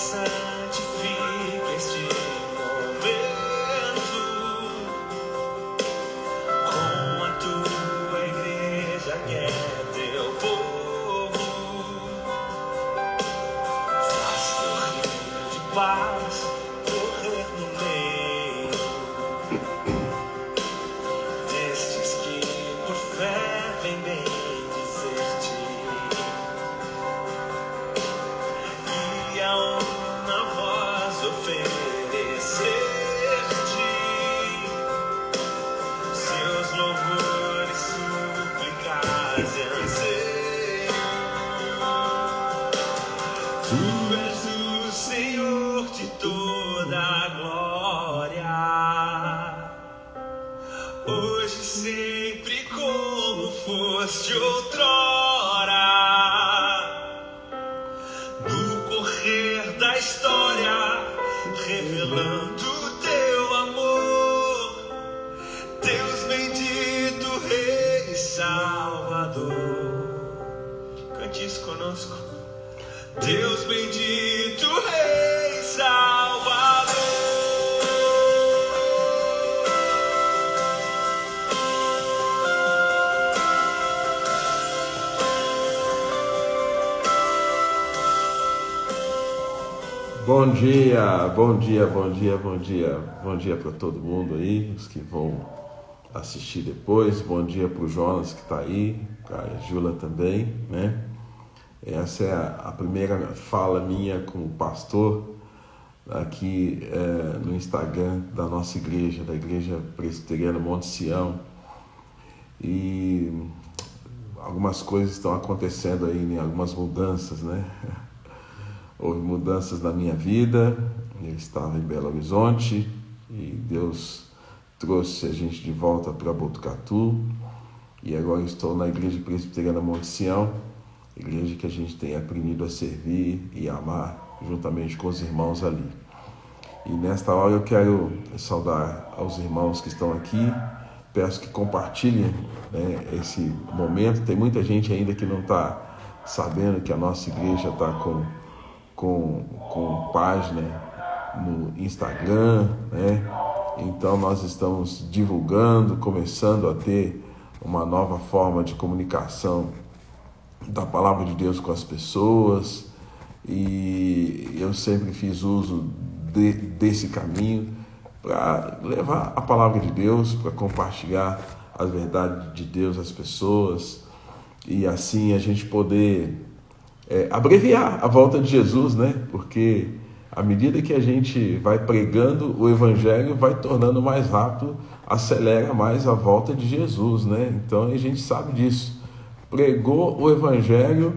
santifica este momento com a tua igreja que é teu povo. Faz teu reino de paz correr no meio destes que por fé vem bendizer-te. E a uma voz oferecer-te seus louvores, súplicas e anseios. Tu és o Senhor de toda a glória, hoje e sempre como foste outrora. No correr da história, revelando teu amor, Deus bendito, Rei e Salvador. Cante isso conosco. Deus bendito, Rei e Salvador. Bom dia, bom dia, bom dia, bom dia. Bom dia para todo mundo aí, os que vão assistir depois. Bom dia para o Jonas que está aí, para a Júlia também, né? Essa é a primeira fala minha com o pastor aqui no Instagram da nossa igreja, da Igreja Presbiteriana Monte Sião. E algumas coisas estão acontecendo aí, né? Algumas mudanças, né? Houve mudanças na minha vida. Eu estava em Belo Horizonte e Deus trouxe a gente de volta para Botucatu. E agora estou na Igreja Presbiteriana Monte Sião, igreja que a gente tem aprendido a servir e amar juntamente com os irmãos ali. E nesta hora eu quero saudar aos irmãos que estão aqui. Peço que compartilhem, né, esse momento. Tem muita gente ainda que não está sabendo que a nossa igreja está com página no Instagram, né? Então nós estamos divulgando, começando a ter uma nova forma de comunicação da palavra de Deus com as pessoas, e eu sempre fiz uso desse caminho para levar a palavra de Deus, para compartilhar a verdade de Deus às pessoas, e assim a gente poder abreviar a volta de Jesus, né? Porque à medida que a gente vai pregando, o evangelho vai tornando mais rápido, acelera mais a volta de Jesus, né? Então a gente sabe disso. Pregou o evangelho,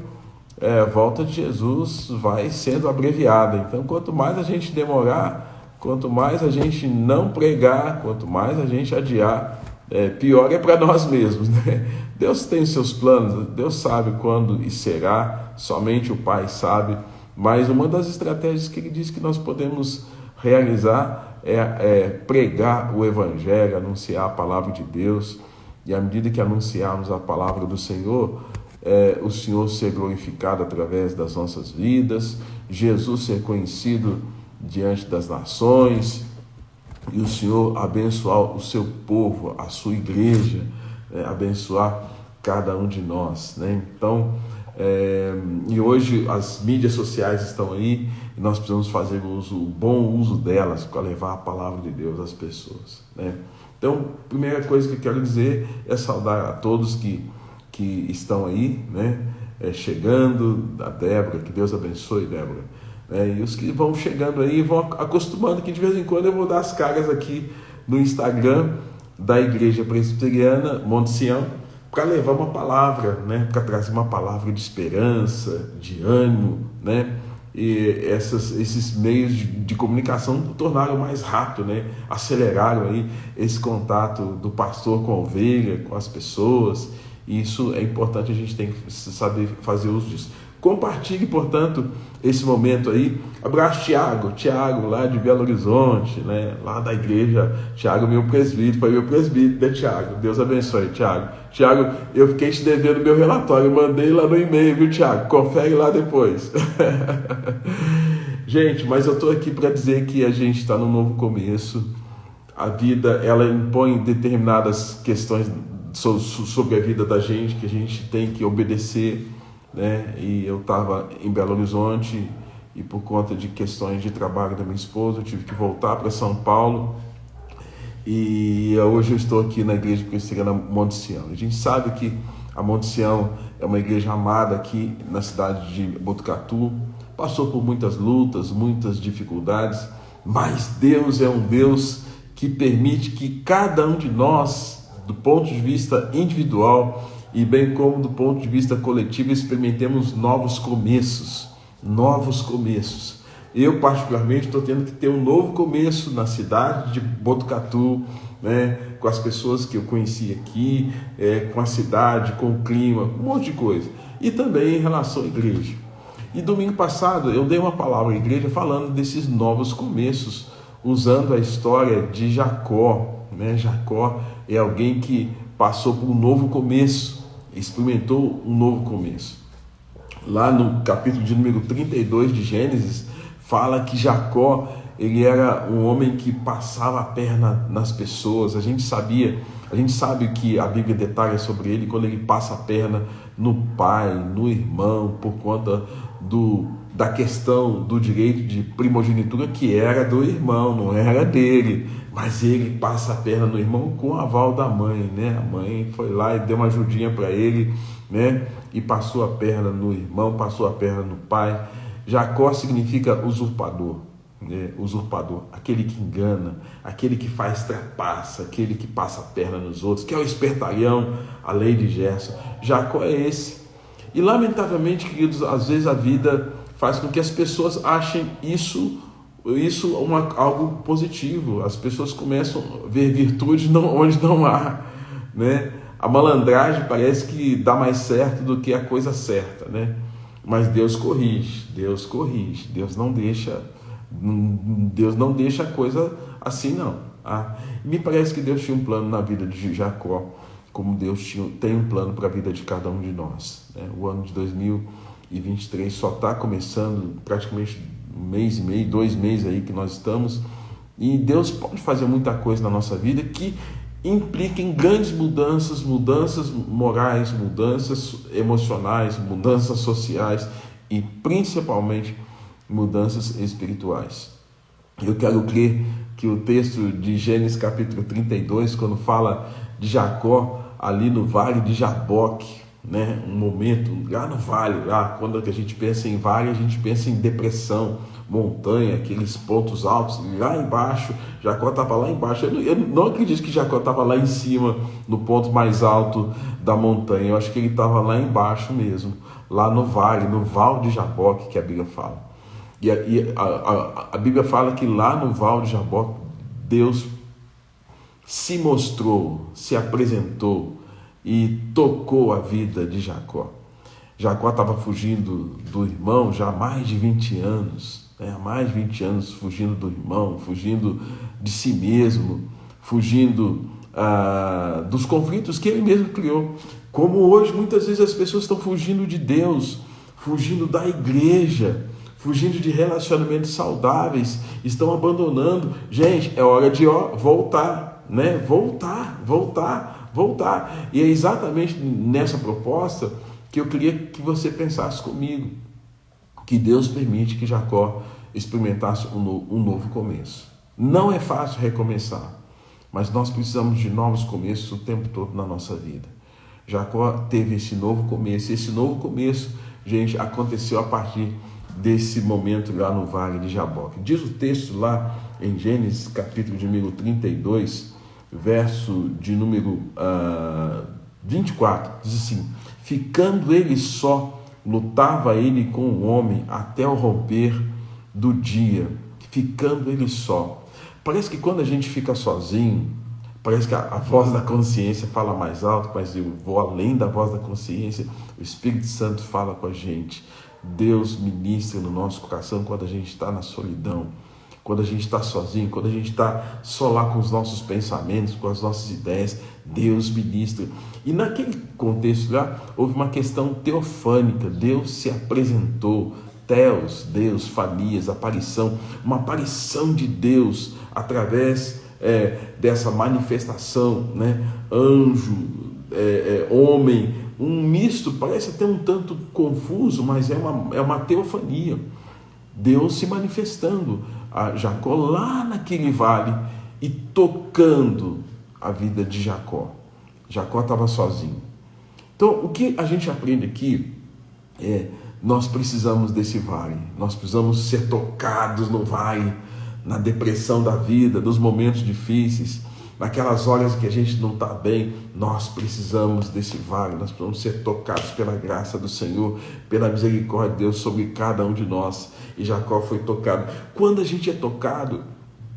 a volta de Jesus vai sendo abreviada. Então quanto mais a gente demorar, quanto mais a gente não pregar, quanto mais a gente adiar, pior é para nós mesmos, né? Deus tem os seus planos, Deus sabe quando e será, somente o Pai sabe, mas uma das estratégias que ele diz que nós podemos realizar é pregar o evangelho, anunciar a palavra de Deus, e à medida que anunciarmos a palavra do Senhor, o Senhor ser glorificado através das nossas vidas, Jesus ser conhecido diante das nações, e o Senhor abençoar o seu povo, a sua igreja, abençoar cada um de nós, né? Então, e hoje as mídias sociais estão aí e nós precisamos fazer o bom uso delas para levar a palavra de Deus às pessoas, né? Então, a primeira coisa que eu quero dizer é saudar a todos que estão aí, né? Chegando, a Débora, que Deus abençoe, Débora. E os que vão chegando aí vão acostumando que de vez em quando eu vou dar as caras aqui no Instagram da Igreja Presbiteriana Monte Sião para levar uma palavra, né? Para trazer uma palavra de esperança, de ânimo, né? E esses meios de comunicação tornaram mais rápido, né? Aceleraram aí esse contato do pastor com a ovelha, com as pessoas. E isso é importante, a gente tem que saber fazer uso disso. Compartilhe, portanto, esse momento aí. Abraço Tiago lá de Belo Horizonte, né? Lá da igreja. Tiago, meu presbítero, foi meu presbítero, né, Tiago? Deus abençoe, Tiago. Tiago, eu fiquei te devendo meu relatório, eu mandei lá no e-mail, viu, Tiago? Confere lá depois. Gente, mas eu estou aqui para dizer que a gente está num novo começo. A vida, ela impõe determinadas questões sobre a vida da gente, que a gente tem que obedecer, né? E eu estava em Belo Horizonte e por conta de questões de trabalho da minha esposa, eu tive que voltar para São Paulo. E hoje eu estou aqui na Igreja Presbiteriana Monte Sião. A gente sabe que a Monte Sião é uma igreja amada aqui na cidade de Botucatu. Passou por muitas lutas, muitas dificuldades, mas Deus é um Deus que permite que cada um de nós, do ponto de vista individual e bem como do ponto de vista coletivo, experimentemos novos começos. Novos começos. Eu, particularmente, estou tendo que ter um novo começo na cidade de Botucatu, né, com as pessoas que eu conheci aqui, com a cidade, com o clima, um monte de coisa. E também em relação à igreja. E domingo passado eu dei uma palavra à igreja falando desses novos começos, usando a história de Jacó. Né? Jacó é alguém que passou por um novo começo, experimentou um novo começo. Lá no capítulo de número 32 de Gênesis, fala que Jacó, ele era um homem que passava a perna nas pessoas. A gente sabe que a Bíblia detalha sobre ele quando ele passa a perna no pai, no irmão, por conta da questão do direito de primogenitura que era do irmão, não era dele. Mas ele passa a perna no irmão com o aval da mãe, né? A mãe foi lá e deu uma ajudinha para ele, né? E passou a perna no irmão, passou a perna no pai. Jacó significa usurpador, né? Usurpador, aquele que engana, aquele que faz trapaça, aquele que passa a perna nos outros, que é o espertalhão, a lei de Gerson. Jacó é esse. E lamentavelmente, queridos, às vezes a vida faz com que as pessoas achem isso algo positivo. As pessoas começam a ver virtude onde não há, né? A malandragem parece que dá mais certo do que a coisa certa, né? Mas Deus corrige, Deus não deixa a coisa assim, não. Me parece que Deus tinha um plano na vida de Jacó, como Deus tem um plano para a vida de cada um de nós, né? O ano de 2023 só está começando, praticamente um mês e meio, 2 meses aí que nós estamos, e Deus pode fazer muita coisa na nossa vida que impliquem grandes mudanças morais, mudanças emocionais, mudanças sociais e principalmente mudanças espirituais. Eu quero crer que o texto de Gênesis capítulo 32, quando fala de Jacó ali no vale de Jaboque, né? Um momento lá no vale, lá quando a gente pensa em vale, a gente pensa em depressão, montanha, aqueles pontos altos, lá embaixo. Jacó estava lá embaixo. Eu não acredito que Jacó estava lá em cima, no ponto mais alto da montanha. Eu acho que ele estava lá embaixo mesmo, lá no vale de Jaboque, que a Bíblia fala. E a Bíblia fala que lá no vale de Jaboque, Deus se mostrou, se apresentou e tocou a vida de Jacó. Jacó estava fugindo do irmão já há mais de 20 anos, há mais de 20 anos fugindo do irmão, fugindo de si mesmo, fugindo dos conflitos que ele mesmo criou. Como hoje muitas vezes as pessoas estão fugindo de Deus, fugindo da igreja, fugindo de relacionamentos saudáveis, estão abandonando. Gente, é hora de voltar, né? Voltar. E é exatamente nessa proposta que eu queria que você pensasse comigo, que Deus permite que Jacó experimentasse um novo começo. Não é fácil recomeçar, mas nós precisamos de novos começos o tempo todo na nossa vida. Jacó teve esse novo começo. Esse novo começo, gente, aconteceu a partir desse momento lá no vale de Jaboque. Diz o texto lá em Gênesis, capítulo de número 32, verso de número 24, diz assim: ficando ele só, lutava ele com o homem até o romper do dia. Ficando ele só. Parece que quando a gente fica sozinho, parece que a voz da consciência fala mais alto, mas eu vou além da voz da consciência. O Espírito Santo fala com a gente. Deus ministra no nosso coração quando a gente está na solidão, quando a gente está sozinho, quando a gente está só lá com os nossos pensamentos, com as nossas ideias. Deus ministra. E naquele contexto lá, houve uma questão teofânica. Deus se apresentou Theos, Deus, fanias, aparição, uma aparição de Deus através dessa manifestação, né? Anjo, homem, um misto, parece até um tanto confuso, mas é uma teofania. Deus se manifestando a Jacó lá naquele vale e tocando a vida de Jacó. Jacó estava sozinho. Então, o que a gente aprende aqui nós precisamos desse vale, nós precisamos ser tocados no vale, na depressão da vida, nos momentos difíceis, naquelas horas que a gente não está bem, nós precisamos desse vale, nós precisamos ser tocados pela graça do Senhor, pela misericórdia de Deus sobre cada um de nós. E Jacó foi tocado. Quando a gente é tocado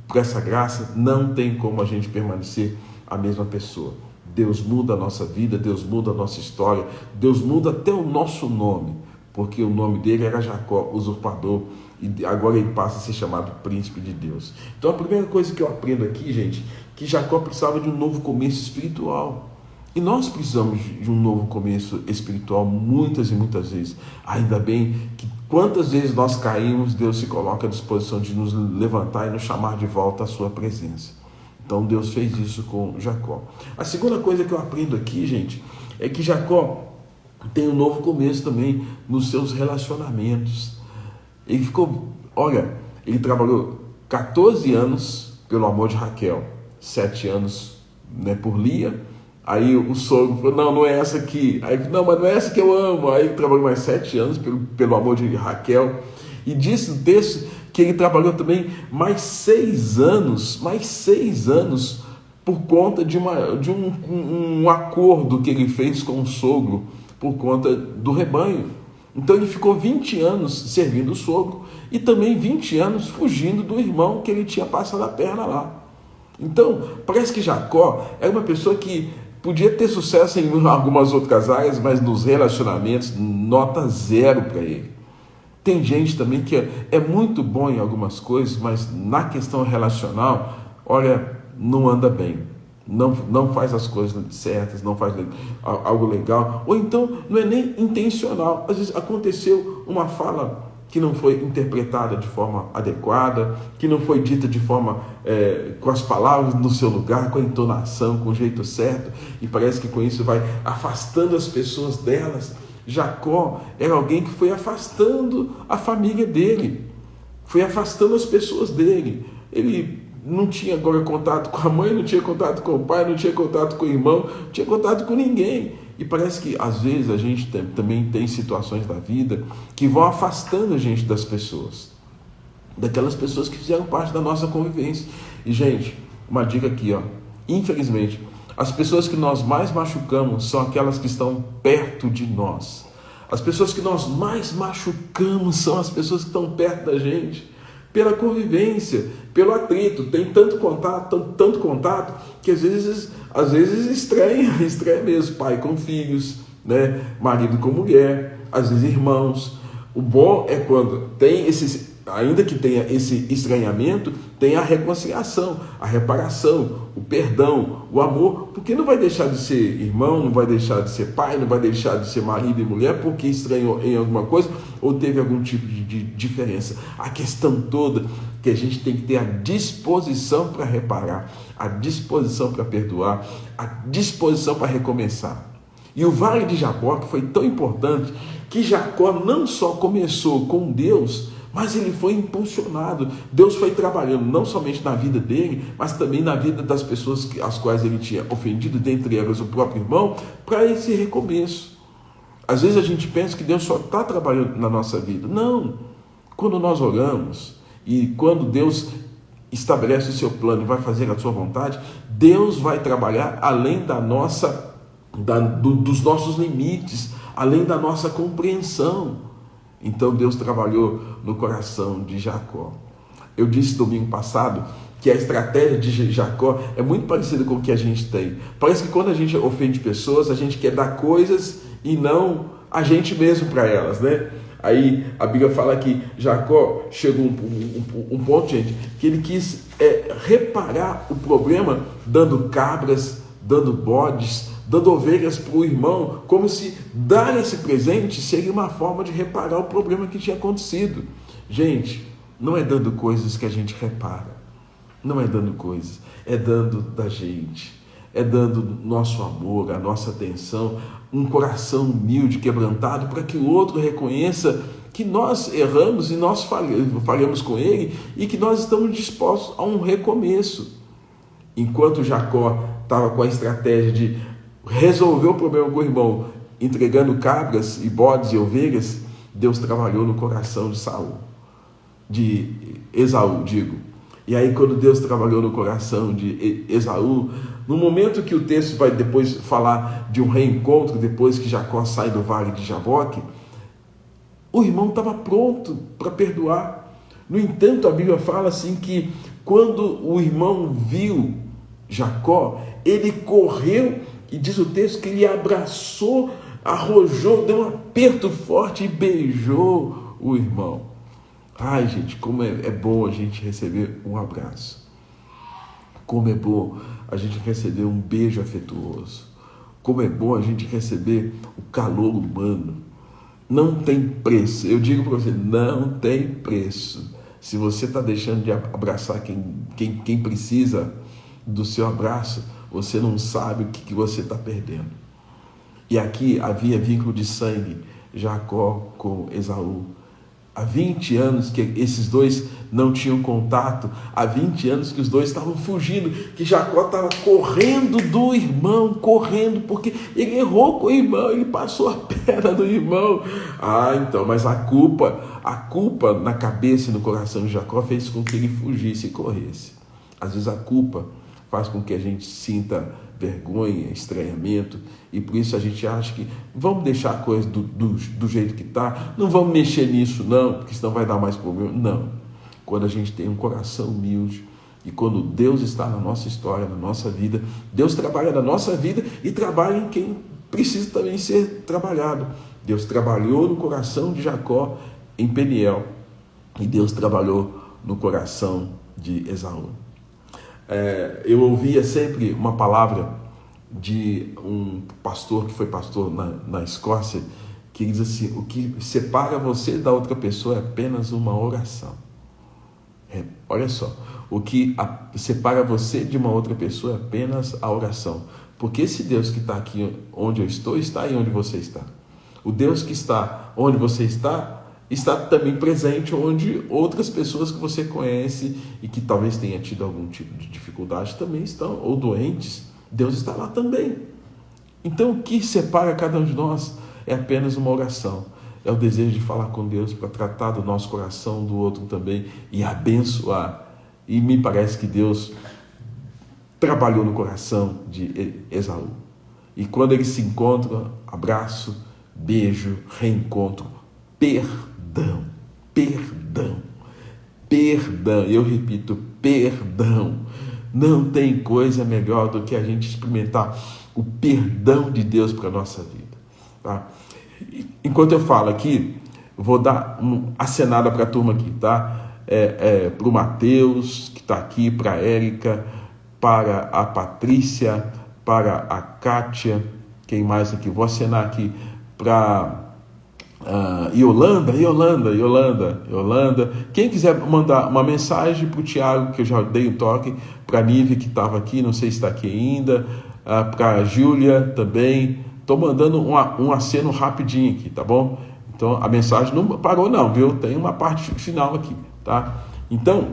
por essa graça, não tem como a gente permanecer a mesma pessoa. Deus muda a nossa vida, Deus muda a nossa história, Deus muda até o nosso nome, porque o nome dele era Jacó, usurpador, e agora ele passa a ser chamado príncipe de Deus. Então a primeira coisa que eu aprendo aqui, gente, que Jacó precisava de um novo começo espiritual. E nós precisamos de um novo começo espiritual muitas e muitas vezes. Ainda bem que quantas vezes nós caímos, Deus se coloca à disposição de nos levantar e nos chamar de volta à sua presença. Então Deus fez isso com Jacó. A segunda coisa que eu aprendo aqui, gente, é que Jacó tem um novo começo também nos seus relacionamentos. Ele ele trabalhou 14 anos pelo amor de Raquel, 7 anos, né, por Lia. Aí o sogro falou, não é essa aqui. Aí, não, mas não é essa que eu amo. Aí ele trabalhou mais 7 anos pelo amor de Raquel. E disse no texto que ele trabalhou também mais 6 anos por conta de um acordo que ele fez com o sogro, por conta do rebanho. Então ele ficou 20 anos servindo o sogro e também 20 anos fugindo do irmão que ele tinha passado a perna lá. Então, parece que Jacó era uma pessoa que podia ter sucesso em algumas outras áreas, mas nos relacionamentos, nota 0 para ele. Tem gente também que é muito bom em algumas coisas, mas na questão relacional, não anda bem. Não faz as coisas certas, não faz algo legal, ou então não é nem intencional. Às vezes aconteceu uma fala que não foi interpretada de forma adequada, que não foi dita de forma com as palavras no seu lugar, com a entonação, com o jeito certo, e parece que com isso vai afastando as pessoas delas. Jacó era alguém que foi afastando a família dele, foi afastando as pessoas dele. Ele não tinha agora contato com a mãe, não tinha contato com o pai, não tinha contato com o irmão, não tinha contato com ninguém. E parece que às vezes a gente também tem situações da vida que vão afastando a gente das pessoas, daquelas pessoas que fizeram parte da nossa convivência. E gente, uma dica aqui, infelizmente, as pessoas que nós mais machucamos são aquelas que estão perto de nós. As pessoas que nós mais machucamos são as pessoas que estão perto da gente, pela convivência, pelo atrito. Tem tanto contato, que às vezes estranha mesmo, pai com filhos, né? Marido com mulher, às vezes irmãos. O bom é quando tem ainda que tenha esse estranhamento, tem a reconciliação, a reparação, o perdão, o amor, porque não vai deixar de ser irmão, não vai deixar de ser pai, não vai deixar de ser marido e mulher porque estranhou em alguma coisa ou teve algum tipo de diferença. A questão toda é que a gente tem que ter a disposição para reparar, a disposição para perdoar, a disposição para recomeçar. E o Vale de Jacó, que foi tão importante, que Jacó não só começou com Deus, mas ele foi impulsionado. Deus foi trabalhando não somente na vida dele, mas também na vida das pessoas às quais ele tinha ofendido, dentre elas o próprio irmão, para esse recomeço. Às vezes a gente pensa que Deus só está trabalhando na nossa vida. Não. Quando nós oramos e quando Deus estabelece o seu plano e vai fazer a sua vontade, Deus vai trabalhar além dos nossos limites, além da nossa compreensão. Então Deus trabalhou no coração de Jacó. Eu disse domingo passado que a estratégia de Jacó é muito parecida com o que a gente tem. Parece que quando a gente ofende pessoas, a gente quer dar coisas e não a gente mesmo para elas, né? Aí a Bíblia fala que Jacó chegou um ponto, gente, que ele quis reparar o problema dando cabras, dando bodes, dando ovelhas para o irmão, como se dar esse presente seria uma forma de reparar o problema que tinha acontecido. Gente, não é dando coisas que a gente repara, não é dando coisas, é dando da gente, é dando nosso amor, a nossa atenção, um coração humilde, quebrantado, para que o outro reconheça que nós erramos e nós falhamos com ele e que nós estamos dispostos a um recomeço. Enquanto Jacó estava com a estratégia de resolver o problema com o irmão, entregando cabras e bodes e ovelhas, Deus trabalhou no coração de Esaú, digo. E aí, quando Deus trabalhou no coração de Esaú, no momento que o texto vai depois falar de um reencontro, depois que Jacó sai do vale de Jaboque, o irmão estava pronto para perdoar. No entanto, a Bíblia fala assim que quando o irmão viu Jacó, ele correu, e diz o texto que ele abraçou, arrojou, deu um aperto forte e beijou o irmão. Ai, gente, como é bom a gente receber um abraço. Como é bom a gente receber um beijo afetuoso. Como é bom a gente receber o calor humano. Não tem preço. Eu digo para você, não tem preço. Se você está deixando de abraçar quem precisa do seu abraço, você não sabe o que você está perdendo. E aqui havia vínculo de sangue, Jacó com Esaú. Há 20 anos que esses dois não tinham contato, há 20 anos que os dois estavam fugindo, que Jacó estava correndo do irmão, correndo, porque ele errou com o irmão, ele passou a perna do irmão. Então, mas a culpa na cabeça e no coração de Jacó fez com que ele fugisse e corresse. Às vezes a culpa faz com que a gente sinta vergonha, estranhamento, e por isso a gente acha que vamos deixar a coisa do jeito que está, não vamos mexer nisso não, porque senão vai dar mais problema. Não, quando a gente tem um coração humilde, e quando Deus está na nossa história, na nossa vida, Deus trabalha na nossa vida e trabalha em quem precisa também ser trabalhado. Deus trabalhou no coração de Jacó em Peniel, e Deus trabalhou no coração de Esaú. Eu ouvia sempre uma palavra de um pastor que foi pastor na Escócia, que diz assim: o que separa você da outra pessoa é apenas uma oração. Olha só, o que separa você de uma outra pessoa é apenas a oração. Porque esse Deus que está aqui onde eu estou, está aí onde você está. O Deus que está onde você está também presente onde outras pessoas que você conhece e que talvez tenha tido algum tipo de dificuldade também estão, ou doentes. Deus está lá também. Então o que separa cada um de nós é apenas uma oração. É o desejo de falar com Deus para tratar do nosso coração, do outro também, e abençoar. E me parece que Deus trabalhou no coração de Esaú. E quando eles se encontram, abraço, beijo, reencontro, perdão, eu repito, perdão. Não tem coisa melhor do que a gente experimentar o perdão de Deus para a nossa vida, tá? Enquanto eu falo aqui, vou dar uma acenada para a turma aqui, tá? Para o Mateus, que está aqui, para a Érica, para a Patrícia, para a Kátia, quem mais aqui? Vou acenar aqui para Yolanda. Quem quiser mandar uma mensagem para o Tiago, que eu já dei um toque, para a Nívia, que estava aqui, não sei se está aqui ainda, para a Júlia também. Estou mandando um aceno rapidinho aqui, tá bom? Então a mensagem não parou não, viu? Tem uma parte final aqui, tá? Então,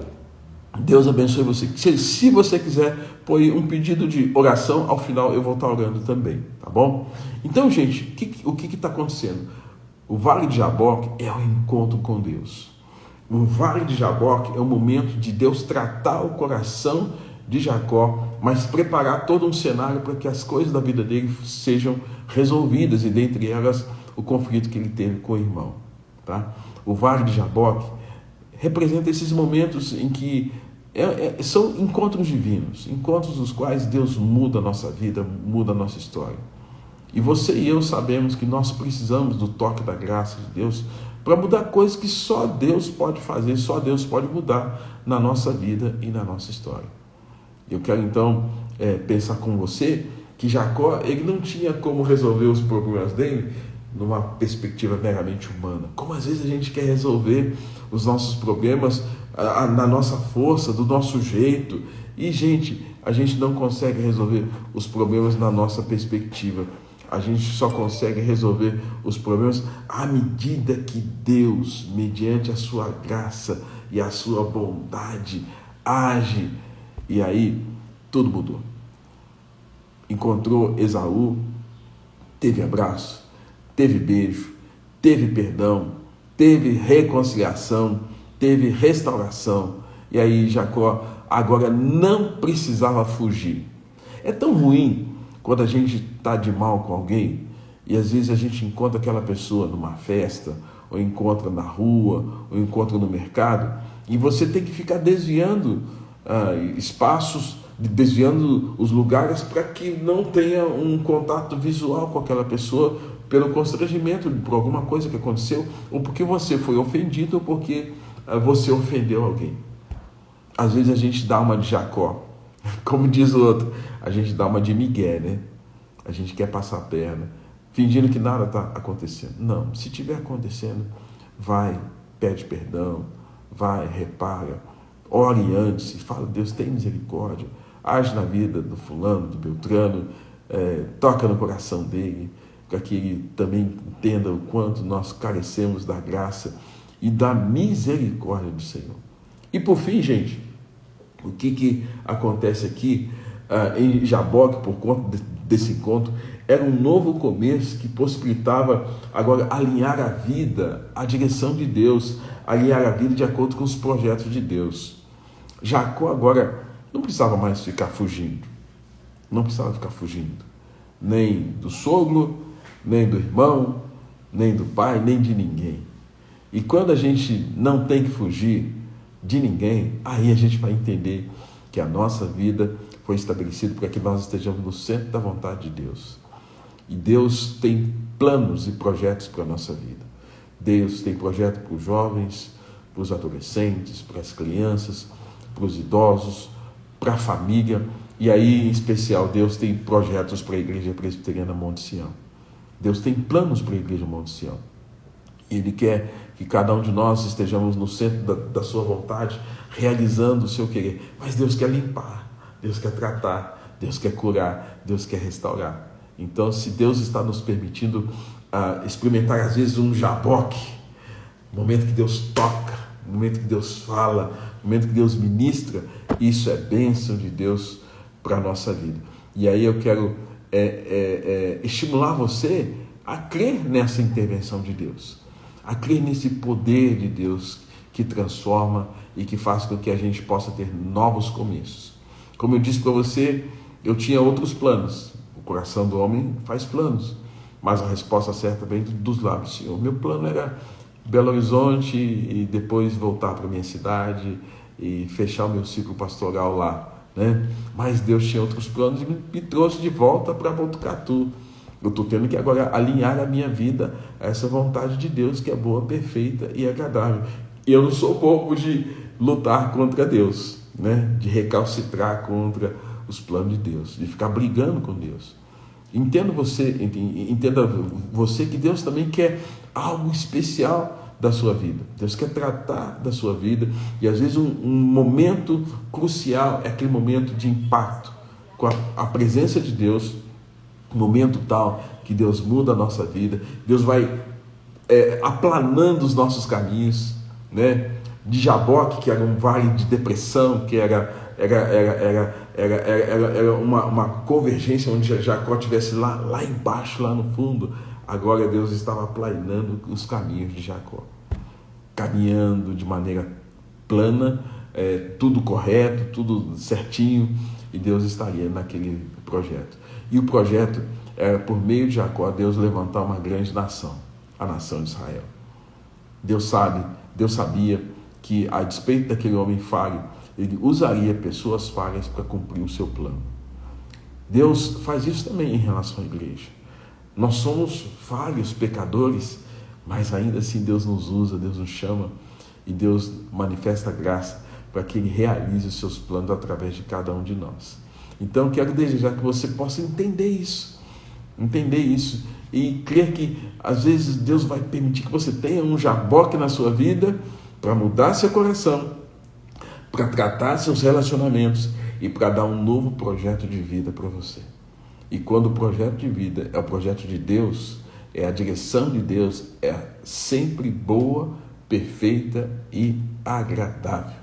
Deus abençoe você. Se você quiser pôr um pedido de oração, ao final eu vou estar orando também, tá bom? Então, gente, o que está acontecendo? O Vale de Jaboque é o encontro com Deus. O Vale de Jaboque é o momento de Deus tratar o coração de Jacó, mas preparar todo um cenário para que as coisas da vida dele sejam resolvidas, e dentre elas o conflito que ele teve com o irmão, tá? O Vale de Jaboque representa esses momentos em que são encontros divinos, encontros nos quais Deus muda a nossa vida, muda a nossa história. E você e eu sabemos que nós precisamos do toque da graça de Deus para mudar coisas que só Deus pode fazer, só Deus pode mudar na nossa vida e na nossa história. Eu quero então pensar com você que Jacó, ele não tinha como resolver os problemas dele numa perspectiva meramente humana. Como às vezes a gente quer resolver os nossos problemas na nossa força, do nosso jeito. E, gente, a gente não consegue resolver os problemas na nossa perspectiva. A gente só consegue resolver os problemas à medida que Deus, mediante a sua graça e a sua bondade, age. E aí, tudo mudou. Encontrou Esaú, teve abraço, teve beijo, teve perdão, teve reconciliação, teve restauração. E aí Jacó agora não precisava fugir. É tão ruim quando a gente está de mal com alguém e às vezes a gente encontra aquela pessoa numa festa, ou encontra na rua, ou encontra no mercado, e você tem que ficar desviando espaços, desviando os lugares para que não tenha um contato visual com aquela pessoa, pelo constrangimento por alguma coisa que aconteceu, ou porque você foi ofendido, ou porque você ofendeu alguém. Às vezes a gente dá uma de Jacó, como diz o outro, a gente dá uma de Miguel, né? A gente quer passar a perna, fingindo que nada está acontecendo. Não, se estiver acontecendo, vai, pede perdão, vai, repara, ore antes e fala: Deus, tem misericórdia, age na vida do fulano, do Beltrano, toca no coração dele, para que ele também entenda o quanto nós carecemos da graça e da misericórdia do Senhor. E por fim, gente, o que acontece aqui em Jaboque, por conta desse encontro, era um novo começo que possibilitava agora alinhar a vida à direção de Deus, alinhar a vida de acordo com os projetos de Deus. Jacó agora não precisava mais ficar fugindo, nem do sogro, nem do irmão, nem do pai, nem de ninguém. E quando a gente não tem que fugir de ninguém, aí a gente vai entender que a nossa vida foi estabelecida para que nós estejamos no centro da vontade de Deus. E Deus tem planos e projetos para a nossa vida. Deus tem projeto para os jovens, para os adolescentes, para as crianças, para os idosos, para a família. E aí, em especial, Deus tem projetos para a Igreja Presbiteriana Monte Sião. Deus tem planos para a Igreja Monte Sião. Ele quer que cada um de nós estejamos no centro da sua vontade, realizando o seu querer. Mas Deus quer limpar, Deus quer tratar, Deus quer curar, Deus quer restaurar. Então, se Deus está nos permitindo experimentar, às vezes, um Jaboque, momento que Deus toca, momento que Deus fala, momento que Deus ministra, isso é bênção de Deus para a nossa vida. E aí eu quero estimular você a crer nessa intervenção de Deus, a crer nesse poder de Deus que transforma e que faz com que a gente possa ter novos começos. Como eu disse para você, eu tinha outros planos. O coração do homem faz planos, mas a resposta certa vem dos lábios do Senhor. Meu plano era Belo Horizonte e depois voltar para a minha cidade e fechar o meu ciclo pastoral lá, né? Mas Deus tinha outros planos e me trouxe de volta para Botucatu. Eu estou tendo que agora alinhar a minha vida a essa vontade de Deus, que é boa, perfeita e agradável. E eu não sou bobo de lutar contra Deus, né? De recalcitrar contra os planos de Deus, de ficar brigando com Deus. Entenda você que Deus também quer algo especial da sua vida. Deus quer tratar da sua vida, e às vezes um momento crucial é aquele momento de impacto com a presença de Deus, um momento tal que Deus muda a nossa vida, Deus vai aplanando os nossos caminhos, né? De Jaboque, que era um vale de depressão, que era uma convergência onde Jacó estivesse lá embaixo, lá no fundo. Agora Deus estava aplanando os caminhos de Jacó, caminhando de maneira plana, tudo correto, tudo certinho, e Deus estaria naquele projeto. E o projeto era, por meio de Jacó, Deus levantar uma grande nação, a nação de Israel. Deus sabia que, a despeito daquele homem falho, ele usaria pessoas falhas para cumprir o seu plano. Deus faz isso também em relação à igreja. Nós somos falhos, pecadores, mas ainda assim Deus nos usa, Deus nos chama, e Deus manifesta a graça para que Ele realize os seus planos através de cada um de nós. Então, quero desejar que você possa entender isso e crer que, às vezes, Deus vai permitir que você tenha um Jaboque na sua vida para mudar seu coração, para tratar seus relacionamentos e para dar um novo projeto de vida para você. E quando o projeto de vida é o projeto de Deus, é a direção de Deus, é sempre boa, perfeita e agradável.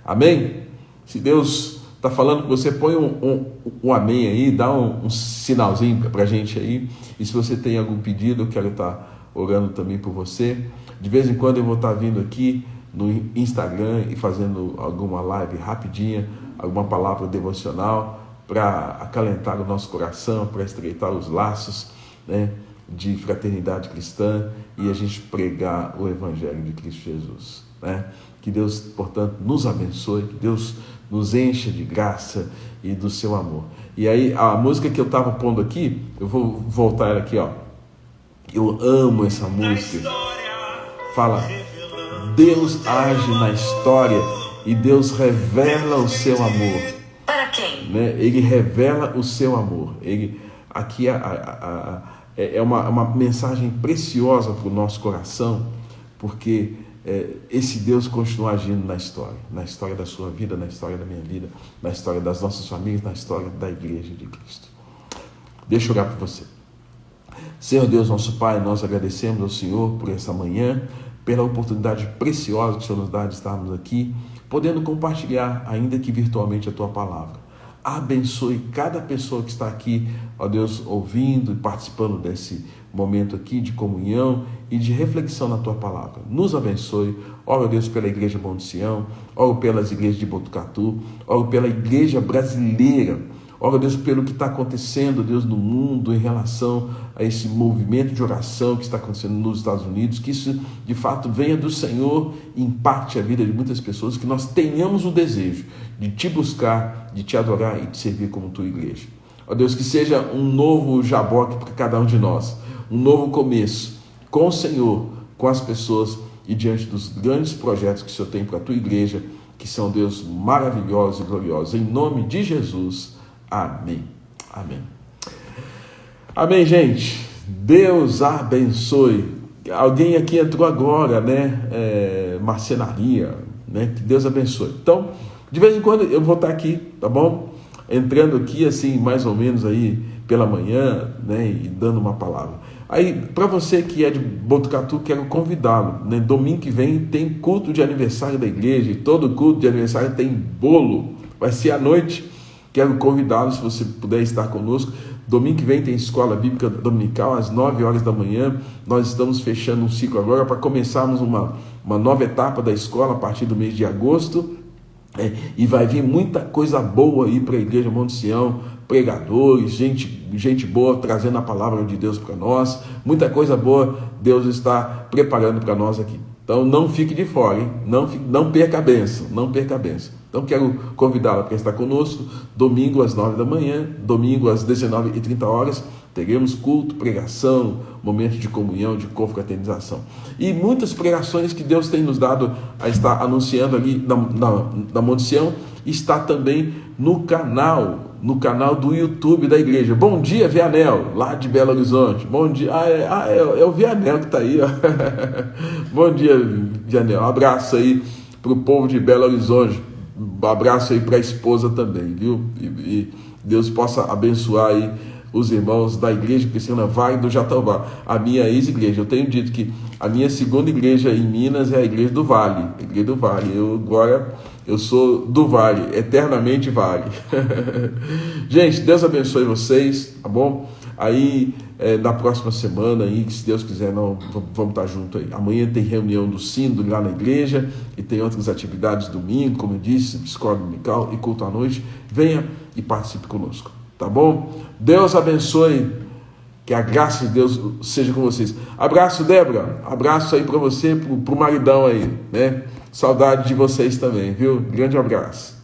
Amém? Se Deus está falando com você, põe um amém aí, dá um sinalzinho para a gente aí. E se você tem algum pedido, eu quero estar orando também por você. De vez em quando eu vou estar vindo aqui no Instagram e fazendo alguma live rapidinha, alguma palavra devocional para acalentar o nosso coração, para estreitar os laços, né, de fraternidade cristã e a gente pregar o Evangelho de Cristo Jesus, né? Que Deus, portanto, nos abençoe, que Deus nos encha de graça e do seu amor. E aí, a música que eu estava pondo aqui, eu vou voltar ela aqui, ó. Eu amo essa música. Fala, Deus age na história e Deus revela o seu amor. Para quem? Né? Ele revela o seu amor. Aqui é uma mensagem preciosa para o nosso coração, porque esse Deus continua agindo na história da sua vida, na história da minha vida, na história das nossas famílias, na história da Igreja de Cristo. Deixa eu orar por você. Senhor Deus, nosso Pai, nós agradecemos ao Senhor por essa manhã, pela oportunidade preciosa que o Senhor nos dá de estarmos aqui, podendo compartilhar, ainda que virtualmente, a Tua palavra. Abençoe cada pessoa que está aqui, ó Deus, ouvindo e participando desse momento aqui de comunhão e de reflexão na Tua palavra. Nos abençoe, oro, Deus, pela Igreja Monte Sião, oro pelas igrejas de Botucatu, oro pela Igreja brasileira, oro, Deus, pelo que está acontecendo, Deus, no mundo em relação a esse movimento de oração que está acontecendo nos Estados Unidos, que isso, de fato, venha do Senhor e impacte a vida de muitas pessoas, que nós tenhamos o desejo de Te buscar, de Te adorar e de servir como Tua Igreja. Ó Deus, que seja um novo Jaboque para cada um de nós, um novo começo com o Senhor, com as pessoas e diante dos grandes projetos que o Senhor tem para a Tua Igreja, que são, Deus, maravilhosos e gloriosos. Em nome de Jesus, amém. Amém. Amém, gente. Deus abençoe. Alguém aqui entrou agora, né? Marcenaria, né? Que Deus abençoe. Então, de vez em quando eu vou estar aqui, tá bom? Entrando aqui, assim, mais ou menos aí pela manhã, né? E dando uma palavra. Aí, para você que é de Botucatu, quero convidá-lo, né? Domingo que vem tem culto de aniversário da igreja, e todo culto de aniversário tem bolo. Vai ser à noite. Quero convidá-lo, se você puder estar conosco. Domingo que vem tem Escola Bíblica Dominical, às 9 horas da manhã. Nós estamos fechando um ciclo agora para começarmos uma nova etapa da escola a partir do mês de agosto. E vai vir muita coisa boa aí para a Igreja Monte Sião, pregadores, gente boa trazendo a palavra de Deus para nós. Muita coisa boa Deus está preparando para nós aqui. Então não fique de fora, hein? Não perca a bênção, não perca a bênção. Então quero convidá-la para estar conosco, domingo às 9 da manhã, domingo às 19h30, teremos culto, pregação, momento de comunhão, de confraternização. E muitas pregações que Deus tem nos dado a estar anunciando ali na Monte Sião, está também no canal do YouTube da igreja. Bom dia, Vianel, lá de Belo Horizonte. Bom dia. É o Vianel que está aí, ó. Bom dia, Vianel. Um abraço aí para o povo de Belo Horizonte. Um abraço aí para a esposa também, viu? E Deus possa abençoar aí os irmãos da Igreja Cristiana Vale do Jatobá, a minha ex-igreja. Eu tenho dito que a minha segunda igreja em Minas é a Igreja do Vale. A Igreja do Vale. Eu sou do Vale, eternamente Vale. Gente, Deus abençoe vocês, tá bom? Aí, na próxima semana, aí, se Deus quiser, vamos estar juntos aí. Amanhã tem reunião do Sínodo lá na igreja, e tem outras atividades domingo, como eu disse, escola dominical e culto à noite. Venha e participe conosco, tá bom? Deus abençoe, que a graça de Deus seja com vocês. Abraço, Débora, abraço aí para você, pro maridão aí, né? Saudade de vocês também, viu? Grande abraço.